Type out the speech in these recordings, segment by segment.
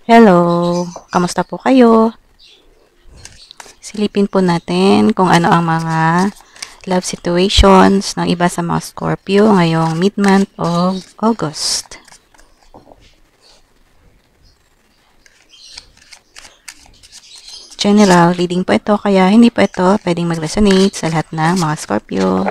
Hello, kamusta po kayo? Silipin po natin kung ano ang mga love situations ng iba sa mga Scorpio ngayong mid-month of August. General reading po ito, kaya hindi po ito pwedeng mag-resonate sa lahat ng mga Scorpio.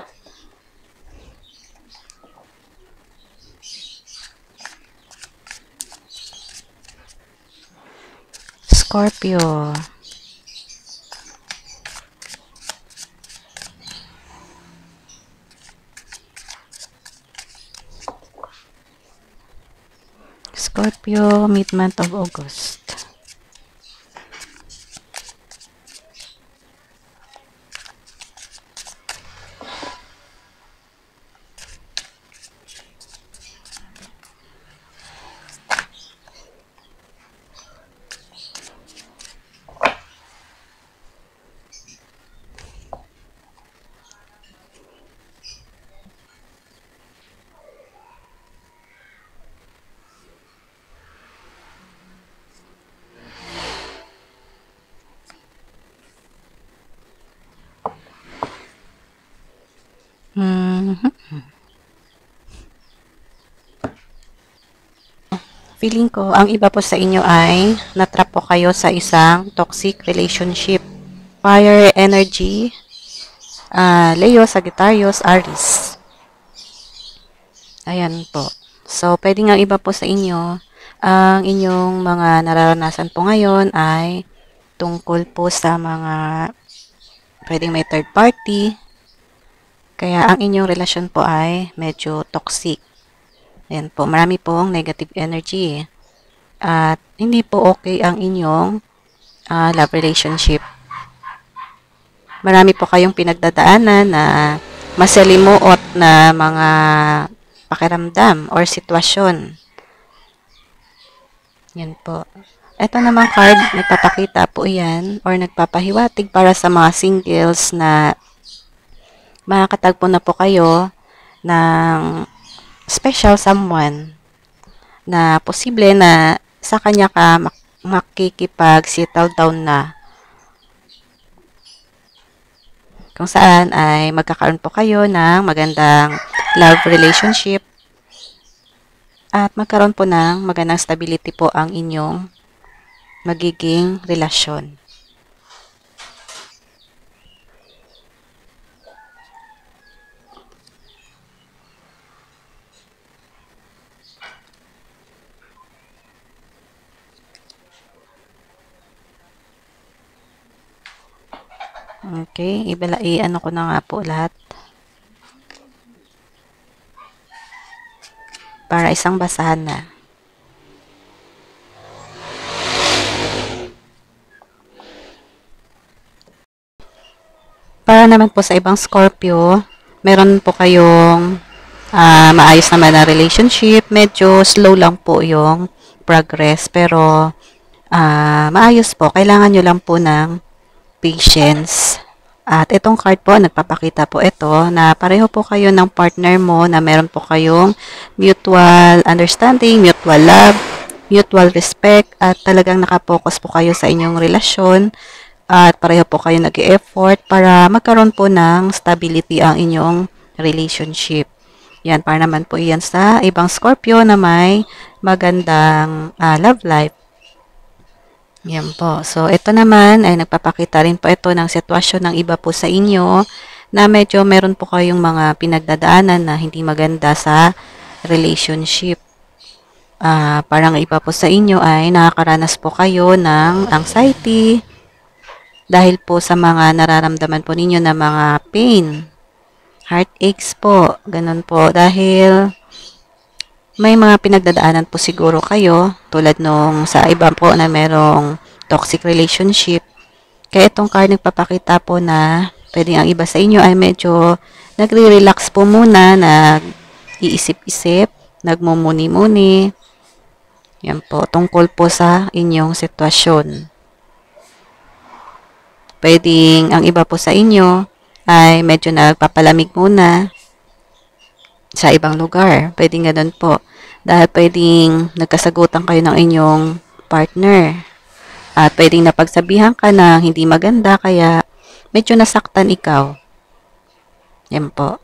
Scorpio. Scorpio, mid-month of August. Feeling ko, ang iba po sa inyo ay natrap po kayo sa isang toxic relationship. Fire energy, Leo, Sagittarius, Aries. Ayan po. So, pwede nga iba po sa inyo, ang inyong mga nararanasan po ngayon ay tungkol po sa mga pwedeng may third party. Kaya ang inyong relasyon po ay medyo toxic. Ayan po, marami pong negative energy. At hindi po okay ang inyong love relationship. Marami po kayong pinagdadaanan na masalimuot na mga pakiramdam or sitwasyon. Yan po. Ito namang card, nagpapakita po yan or nagpapahiwatig para sa mga singles na makakatagpo na po kayo ng special someone na posible na sa kanya ka makikipag-settle down na. Kung saan ay magkakaroon po kayo ng magandang love relationship at magkaroon po ng magandang stability po ang inyong magiging relasyon. Okay, ano ko na nga po lahat. Para isang basahan na. Para naman po sa ibang Scorpio, meron po kayong maayos naman na relationship. Medyo slow lang po yung progress, pero maayos po. Kailangan nyo lang po ng patience. At itong card po, nagpapakita po ito na pareho po kayo ng partner mo na meron po kayong mutual understanding, mutual love, mutual respect, at talagang nakapokus po kayo sa inyong relasyon at pareho po kayo nag-e-effort para magkaroon po ng stability ang inyong relationship. Yan, para naman po yan sa ibang Scorpio na may magandang love life. Yan po. So, ito naman ay nagpapakita rin po ito ng sitwasyon ng iba po sa inyo na medyo meron po kayong mga pinagdadaanan na hindi maganda sa relationship. Parang iba po sa inyo ay nakakaranas po kayo ng anxiety dahil po sa mga nararamdaman po ninyo na mga pain, heartaches po, ganun po. Dahil may mga pinagdadaanan po siguro kayo, tulad nung sa iba po na merong toxic relationship. Kaya itong card nagpapakita po na pwedeng ang iba sa inyo ay medyo nagre-relax po muna, nag-iisip-isip, nagmumuni-muni. Yan po, tungkol po sa inyong sitwasyon. Pwedeng ang iba po sa inyo ay medyo nagpapalamig muna sa ibang lugar. Pwedeng ganun po. Dahil pwedeng nagkasagutan kayo ng inyong partner. At pwedeng napagsabihan ka na hindi maganda kaya medyo nasaktan ikaw. Yan po.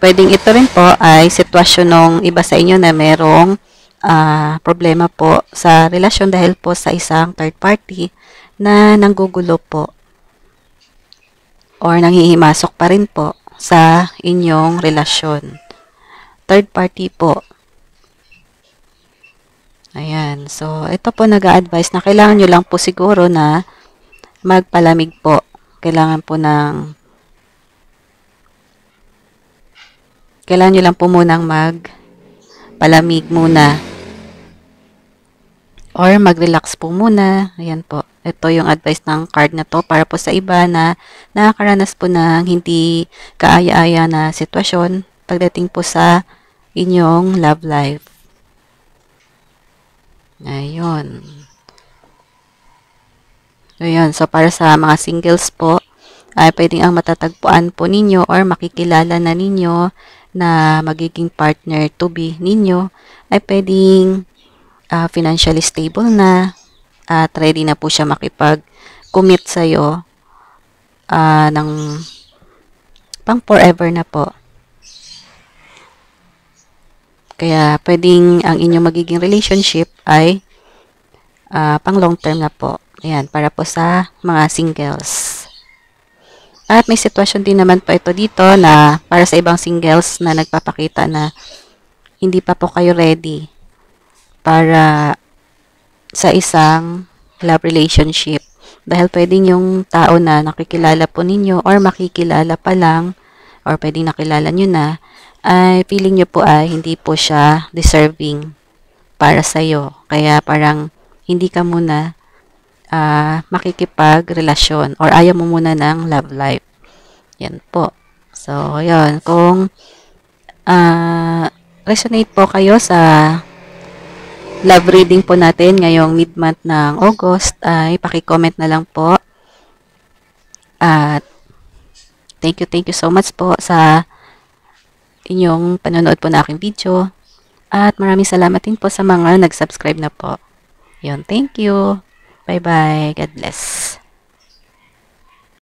Pwedeng ito rin po ay sitwasyon ng iba sa inyo na merong problema po sa relasyon dahil po sa isang third party na nanggugulo po or nanghihimasok pa rin po sa inyong relasyon. Third party po. Ayan. So, ito po nag-a-advise na kailangan nyo lang po siguro na magpalamig po. Kailangan nyo lang po munang magpalamig muna. Or mag-relax po muna. Ayan po. Ito yung advice ng card na to para po sa iba na nakakaranas po ng hindi kaaya-aya na sitwasyon pagdating po sa inyong love life. Ayun. Ayun. So, para sa mga singles po, ay pwedeng ang matatagpuan po ninyo or makikilala na ninyo na magiging partner to be ninyo ay pwedeng financially stable na at ready na po siya makipag-commit sa'yo ng pang forever na po. Kaya pwedeng ang inyong magiging relationship ay pang long term na po. Ayan, para po sa mga singles. At may sitwasyon din naman po ito dito na para sa ibang singles na nagpapakita na hindi pa po kayo ready para sa isang love relationship. Dahil pwedeng yung tao na nakikilala po ninyo or makikilala pa lang or pwedeng nakilala nyo na ay feeling nyo po ay hindi po siya deserving para sa'yo. Kaya parang hindi ka muna makikipag-relasyon or ayaw mo muna ng love life. Yan po. So, yun. Kung resonate po kayo sa love reading po natin ngayong mid-month ng August, ay paki-comment na lang po. At thank you so much po sa inyong panonood po na aking video. At maraming salamat din po sa mga nag-subscribe na po. Yun, thank you. Bye-bye. God bless.